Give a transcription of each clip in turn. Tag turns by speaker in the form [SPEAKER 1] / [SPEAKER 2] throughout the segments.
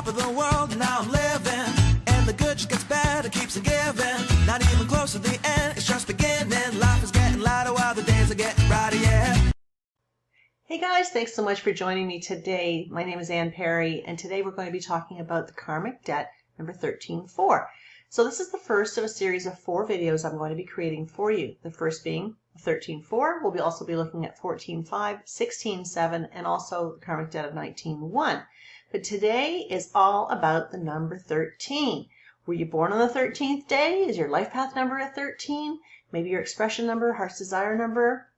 [SPEAKER 1] of the world, now I'm living. And the good just gets better, keeps it giving. Not even close to the end, it's just beginning. Life is getting lighter while the days are getting brighter, yeah.
[SPEAKER 2] Hey guys, thanks so much for joining me today. My name is Ann Perry, and today we're going to be talking about the karmic debt number 13-4. So this is the first of a series of 4 videos I'm going to be creating for you. The first being 13-4. We'll also be looking at 14-5, 16-7, and also the karmic debt of 19-1. But today is all about the number 13. Were you born on the 13th day? Is your life path number a 13? Maybe your expression number, heart's desire number?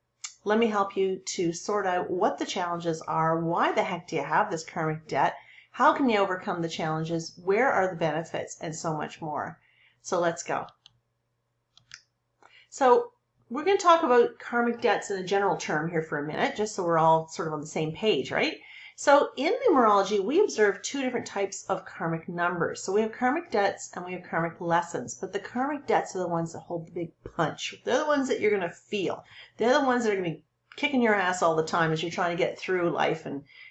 [SPEAKER 2] Let me help you to sort out what the challenges are. Why the heck do you have this karmic debt? How can you overcome the challenges? Where are the benefits? And so much more. So let's go. So we're going to talk about karmic debts in a general term here for a minute, just so we're all sort of on the same page, right? So in numerology, we observe 2 different types of karmic numbers. So we have karmic debts and we have karmic lessons. But the karmic debts are the ones that hold the big punch. They're the ones that you're going to feel. They're the ones that are going to be kicking your ass all the time as you're trying to get through life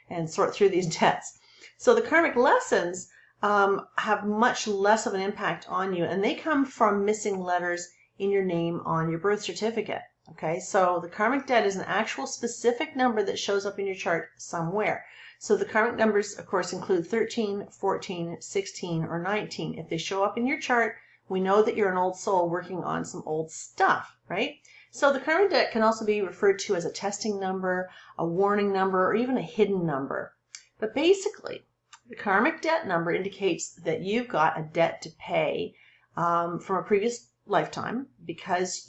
[SPEAKER 2] and sort through these debts. So the karmic lessons have much less of an impact on you, and they come from missing letters in your name on your birth certificate. Okay, so the karmic debt is an actual specific number that shows up in your chart somewhere. So the karmic numbers, of course, include 13, 14, 16, or 19. If they show up in your chart, we know that you're an old soul working on some old stuff, right? So the karmic debt can also be referred to as a testing number, a warning number, or even a hidden number. But basically, the karmic debt number indicates that you've got a debt to pay from a previous lifetime because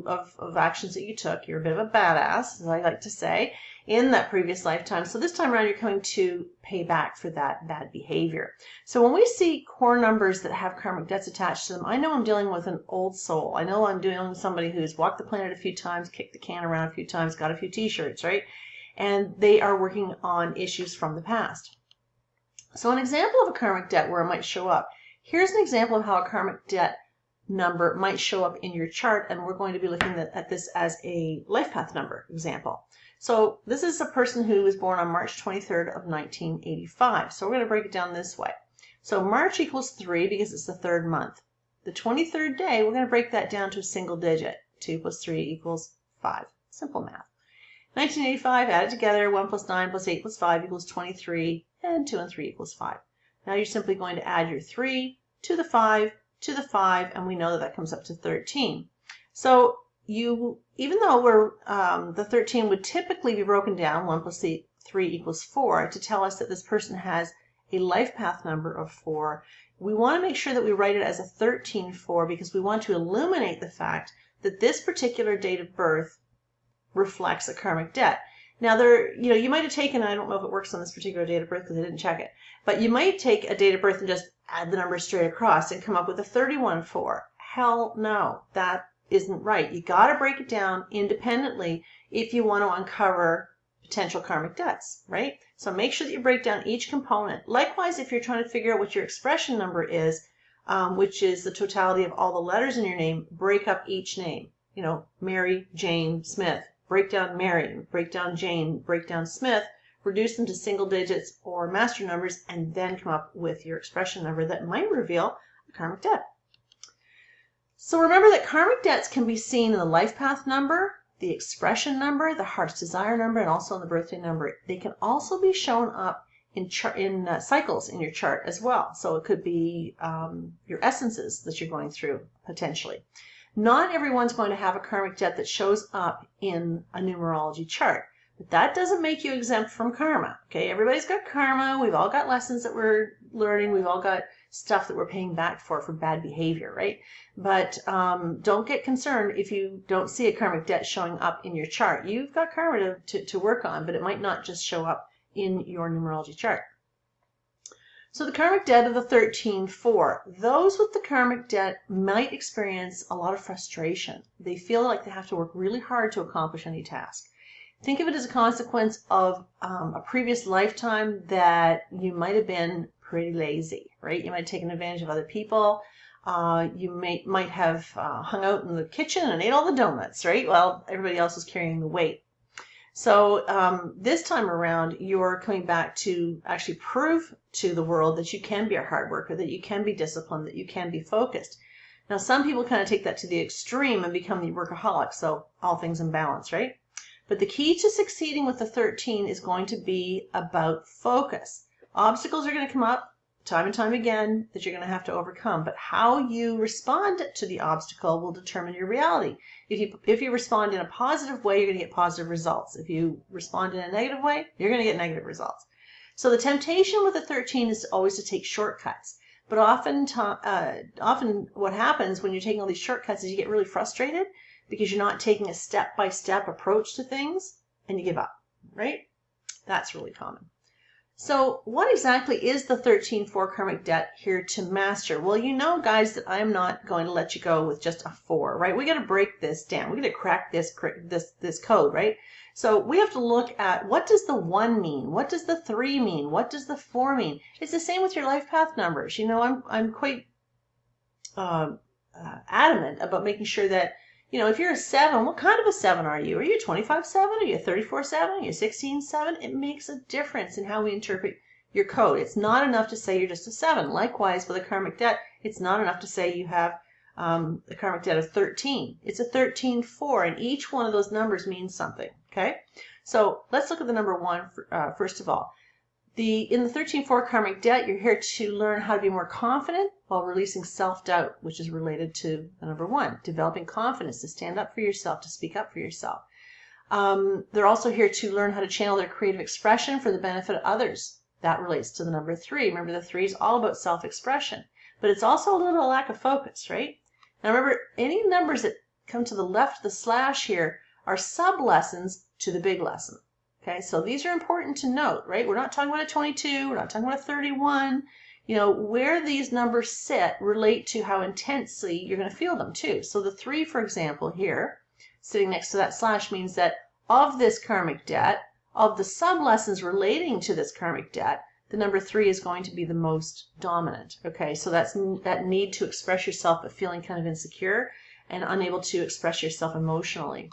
[SPEAKER 2] of actions that you took. You're a bit of a badass, as I like to say, in that previous lifetime. So this time around, you're coming to pay back for that bad behavior. So when we see core numbers that have karmic debts attached to them, I know I'm dealing with an old soul. I know I'm dealing with somebody who's walked the planet a few times, kicked the can around a few times, got a few t-shirts, right? And they are working on issues from the past. So an example of a karmic debt where it might show up. Here's an example of how a karmic debt number might show up in your chart, and we're going to be looking at this as a life path number example. So this is a person who was born on March 23rd of 1985. So we're going to break it down this way. So March equals 3 because it's the 3rd month. The 23rd day, we're going to break that down to a single digit. 2 plus 3 equals 5. Simple math. 1985, added together, 1 plus 9 plus 8 plus 5 equals 23, and 2 and 3 equals 5. Now you're simply going to add your 3 to the 5 to the 5, and we know that that comes up to 13. So even though the 13 would typically be broken down, 1 plus 3 equals 4, to tell us that this person has a life path number of 4, we want to make sure that we write it as a 13-4 because we want to illuminate the fact that this particular date of birth reflects a karmic debt. Now you might have taken, I don't know if it works on this particular date of birth because I didn't check it, but you might take a date of birth and just add the numbers straight across and come up with a 31-4. Hell no, that isn't right. You got to break it down independently if you want to uncover potential karmic debts, right? So make sure that you break down each component. Likewise, if you're trying to figure out what your expression number is, which is the totality of all the letters in your name, break up each name. You know, Mary, Jane, Smith. Break down Mary, break down Jane, break down Smith, reduce them to single digits or master numbers, and then come up with your expression number that might reveal a karmic debt. So remember that karmic debts can be seen in the life path number, the expression number, the heart's desire number, and also in the birthday number. They can also be shown up in cycles in your chart as well. So it could be your essences that you're going through potentially. Not everyone's going to have a karmic debt that shows up in a numerology chart, but that doesn't make you exempt from karma. Okay, everybody's got karma. We've all got lessons that we're learning. We've all got stuff that we're paying back for bad behavior, right? But don't get concerned if you don't see a karmic debt showing up in your chart. You've got karma to work on, but it might not just show up in your numerology chart. So the karmic debt of the 13-4, those with the karmic debt might experience a lot of frustration. They feel like they have to work really hard to accomplish any task. Think of it as a consequence of a previous lifetime that you might have been pretty lazy, right? You might have taken advantage of other people. You might have hung out in the kitchen and ate all the donuts, right? While everybody else was carrying the weight. So this time around, you're coming back to actually prove to the world that you can be a hard worker, that you can be disciplined, that you can be focused. Now, some people kind of take that to the extreme and become the workaholic, so all things in balance, right? But the key to succeeding with the 13 is going to be about focus. Obstacles are going to come up time and time again that you're going to have to overcome, but how you respond to the obstacle will determine your reality. If you respond in a positive way, you're going to get positive results. If you respond in a negative way, you're going to get negative results. So the temptation with the 13 is always to take shortcuts. But often what happens when you're taking all these shortcuts is you get really frustrated because you're not taking a step-by-step approach to things and you give up, right? That's really common. So what exactly is the 13-4 karmic debt here to master? Well, you know, guys, that I am not going to let you go with just a 4, right? We got to break this down. We got to crack this code, right? So we have to look at, what does the 1 mean? What does the 3 mean? What does the 4 mean? It's the same with your life path numbers. You know, I'm quite adamant about making sure that, you know, if you're a 7, what kind of a 7 are you? Are you a 25-7? Are you a 34-7? Are you a 16-7? It makes a difference in how we interpret your code. It's not enough to say you're just a 7. Likewise, with a karmic debt, it's not enough to say you have a karmic debt of 13. It's a 13-4, and each one of those numbers means something, okay? So let's look at the number 1 first of all. In the 13-4 karmic debt, you're here to learn how to be more confident while releasing self-doubt, which is related to the number 1, developing confidence to stand up for yourself, to speak up for yourself. They're also here to learn how to channel their creative expression for the benefit of others. That relates to the number 3. Remember, the 3 is all about self-expression, but it's also a little lack of focus, right? Now remember, any numbers that come to the left of the slash here are sub-lessons to the big lesson. Okay, so these are important to note, right? We're not talking about a 22, we're not talking about a 31. You know, where these numbers sit relate to how intensely you're going to feel them too. So the 3, for example, here, sitting next to that slash, means that of this karmic debt, of the sub-lessons relating to this karmic debt, the number 3 is going to be the most dominant. Okay, so that's that need to express yourself but feeling kind of insecure and unable to express yourself emotionally.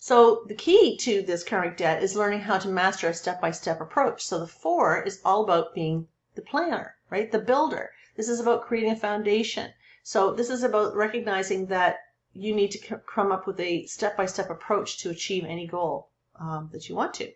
[SPEAKER 2] So the key to this karmic debt is learning how to master a step-by-step approach. So the 4 is all about being the planner, right? The builder. This is about creating a foundation. So this is about recognizing that you need to come up with a step-by-step approach to achieve any goal that you want to.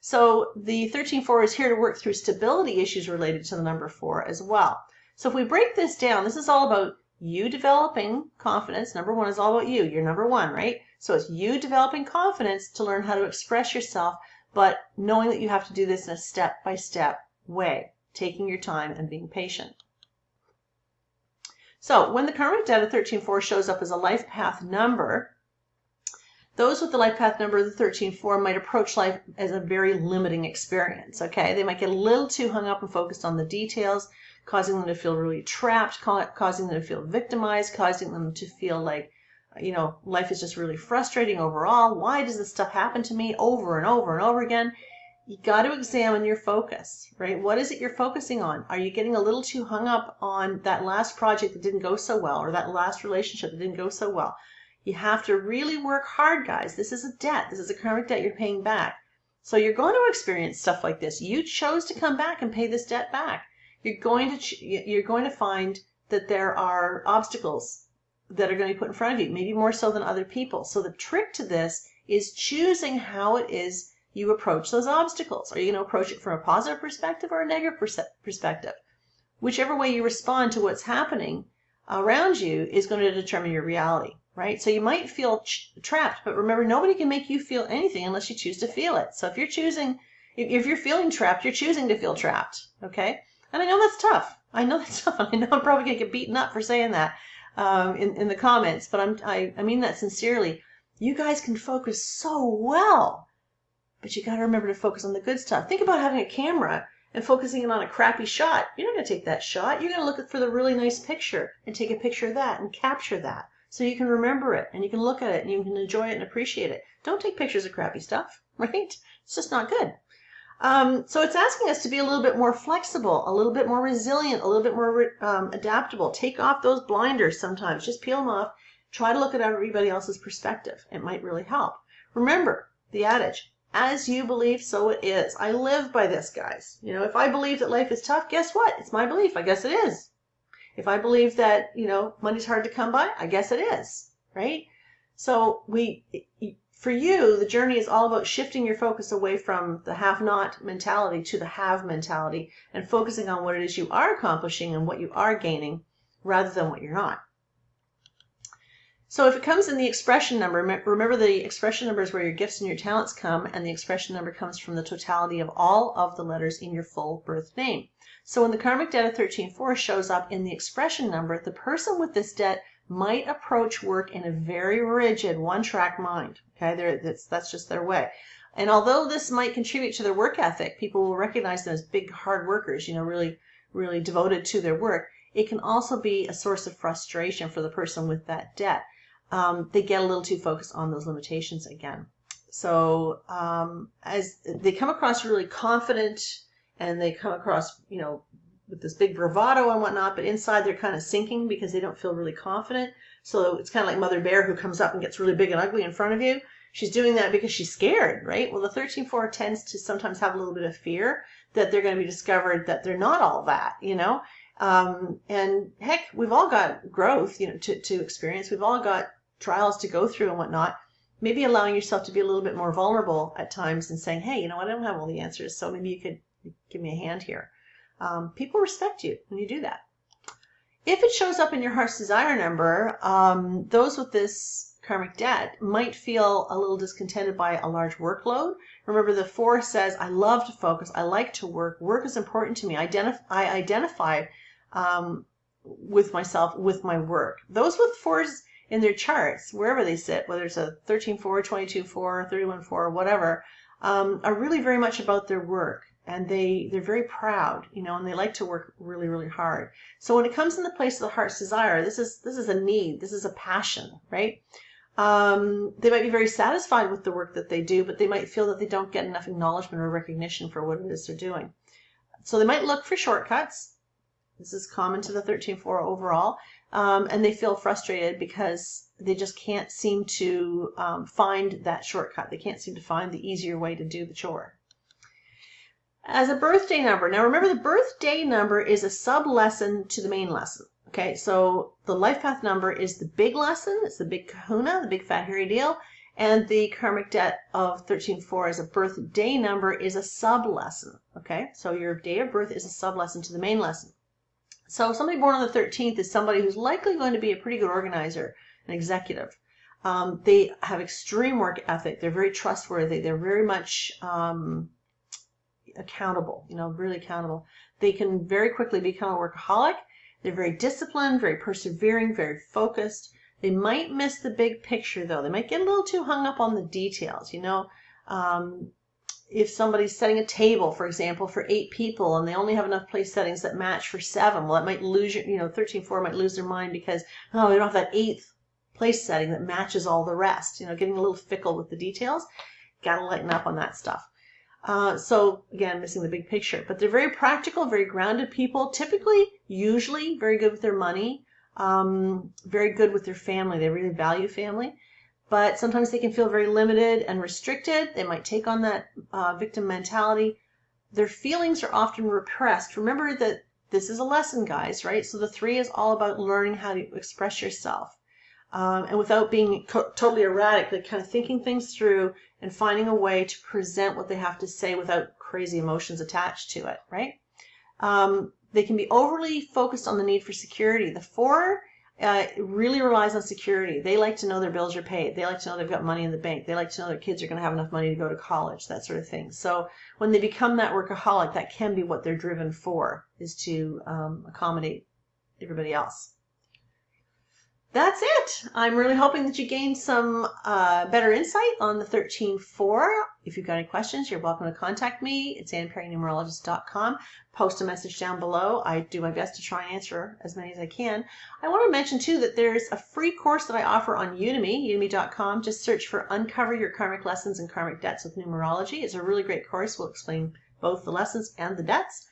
[SPEAKER 2] So the 13-4 is here to work through stability issues related to the number 4 as well. So if we break this down, this is all about you developing confidence. Number 1 is all about you. You're number 1, right? So it's you developing confidence to learn how to express yourself, but knowing that you have to do this in a step-by-step way, taking your time and being patient. So when the karmic debt of 13-4 shows up as a life path number, those with the life path number of the 13-4 might approach life as a very limiting experience, okay? They might get a little too hung up and focused on the details, causing them to feel really trapped, causing them to feel victimized, causing them to feel like, you know, life is just really frustrating overall. Why does this stuff happen to me over and over and over again? You got to examine your focus, right? What is it you're focusing on? Are you getting a little too hung up on that last project that didn't go so well, or that last relationship that didn't go so well? You have to really work hard, guys. This is a debt. This is a karmic debt you're paying back. So you're going to experience stuff like this. You chose to come back and pay this debt back. You're going to find that there are obstacles that are going to be put in front of you, maybe more so than other people. So the trick to this is choosing how it is you approach those obstacles. Are you going to approach it from a positive perspective or a negative perspective? Whichever way you respond to what's happening around you is going to determine your reality, right? So you might feel trapped, but remember, nobody can make you feel anything unless you choose to feel it. So if you're feeling trapped, you're choosing to feel trapped, okay? And I know that's tough. I know that's tough. I know I'm probably going to get beaten up for saying that in the comments, but I mean that sincerely. You guys can focus so well, but you got to remember to focus on the good stuff. Think about having a camera and focusing it on a crappy shot. You're not going to take that shot. You're going to look for the really nice picture and take a picture of that and capture that so you can remember it and you can look at it and you can enjoy it and appreciate it. Don't take pictures of crappy stuff, right? It's just not good. So it's asking us to be a little bit more flexible, a little bit more resilient, a little bit more adaptable. Take off those blinders sometimes. Just peel them off. Try to look at everybody else's perspective. It might really help. Remember, the adage, as you believe, so it is. I live by this, guys. You know, if I believe that life is tough, guess what? It's my belief. I guess it is. If I believe that, you know, money's hard to come by, I guess it is, right? So for you, the journey is all about shifting your focus away from the have-not mentality to the have mentality and focusing on what it is you are accomplishing and what you are gaining rather than what you're not. So if it comes in the expression number, remember the expression number is where your gifts and your talents come, and the expression number comes from the totality of all of the letters in your full birth name. So when the karmic debt of 13-4 shows up in the expression number, the person with this debt might approach work in a very rigid, one-track mind. Okay, that's just their way. And although this might contribute to their work ethic, people will recognize them as big, hard workers, you know, really, really devoted to their work. It can also be a source of frustration for the person with that debt. They get a little too focused on those limitations again. So as they come across really confident and they come across, you know, with this big bravado and whatnot, but inside they're kind of sinking because they don't feel really confident. So it's kind of like Mother Bear who comes up and gets really big and ugly in front of you. She's doing that because she's scared, right? Well, the 13-4 tends to sometimes have a little bit of fear that they're going to be discovered that they're not all that, you know. And heck, we've all got growth, you know, to experience. We've all got trials to go through and whatnot. Maybe allowing yourself to be a little bit more vulnerable at times and saying, hey, you know what, I don't have all the answers, so maybe you could give me a hand here. People respect you when you do that. If it shows up in your heart's desire number, those with this karmic debt might feel a little discontented by a large workload. Remember, the 4 says, I love to focus, I like to work, work is important to me. I identify with myself, with my work. Those with 4s in their charts, wherever they sit, whether it's a 13-4, 22-4, 31-4, whatever, are really very much about their work. And they're very proud, you know, and they like to work really, really hard. So when it comes in the place of the heart's desire, this is a need, this is a passion, right? They might be very satisfied with the work that they do, but they might feel that they don't get enough acknowledgement or recognition for what it is they're doing. So they might look for shortcuts. This is common to the 13-4 overall. And they feel frustrated because they just can't seem to find that shortcut. They can't seem to find the easier way to do the chore. As a birthday number, now remember the birthday number is a sub-lesson to the main lesson. Okay, so the life path number is the big lesson. It's the big kahuna, the big fat hairy deal. And the karmic debt of 13-4 as a birthday number is a sub-lesson. Okay, so your day of birth is a sub-lesson to the main lesson. So somebody born on the 13th is somebody who's likely going to be a pretty good organizer, an executive. They have extreme work ethic. They're very trustworthy. They're very much accountable, you know, really accountable. They can very quickly become a workaholic. They're very disciplined, very persevering, very focused. They might miss the big picture, though. They might get a little too hung up on the details, you know. If somebody's setting a table, for example, for 8 people and they only have enough place settings that match for 7, well, it might lose your, you know, 13-4 might lose their mind because, oh, they don't have that 8th place setting that matches all the rest. You know, getting a little fickle with the details. Got to lighten up on that stuff. So again, missing the big picture, but they're very practical, very grounded people, typically, usually very good with their money, very good with their family. They really value family, but sometimes they can feel very limited and restricted. They might take on that victim mentality. Their feelings are often repressed. Remember that this is a lesson, guys, right? So the 3 is all about learning how to express yourself. And without being totally erratic, like kind of thinking things through and finding a way to present what they have to say without crazy emotions attached to it, right? They can be overly focused on the need for security. The 4 really relies on security. They like to know their bills are paid. They like to know they've got money in the bank. They like to know their kids are going to have enough money to go to college, that sort of thing. So when they become that workaholic, that can be what they're driven for, is to accommodate everybody else. That's it. I'm really hoping that you gained some better insight on the 13-4. If you've got any questions, you're welcome to contact me. It's AnnPerryNumerologist.com. Post a message down below. I do my best to try and answer as many as I can. I want to mention, too, that there's a free course that I offer on Udemy, udemy.com. Just search for Uncover Your Karmic Lessons and Karmic Debts with Numerology. It's a really great course. We'll explain both the lessons and the debts.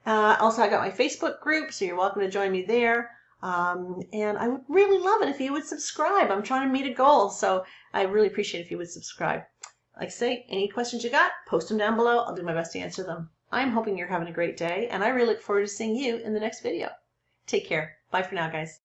[SPEAKER 2] Also, I got my Facebook group, so you're welcome to join me there. And I would really love it if you would subscribe. I'm trying to meet a goal, so I really appreciate it if you would subscribe. like I say, any questions you got, post them down below. I'll do my best to answer them. I'm hoping you're having a great day, and I really look forward to seeing you in the next video. Take care. Bye for now, guys.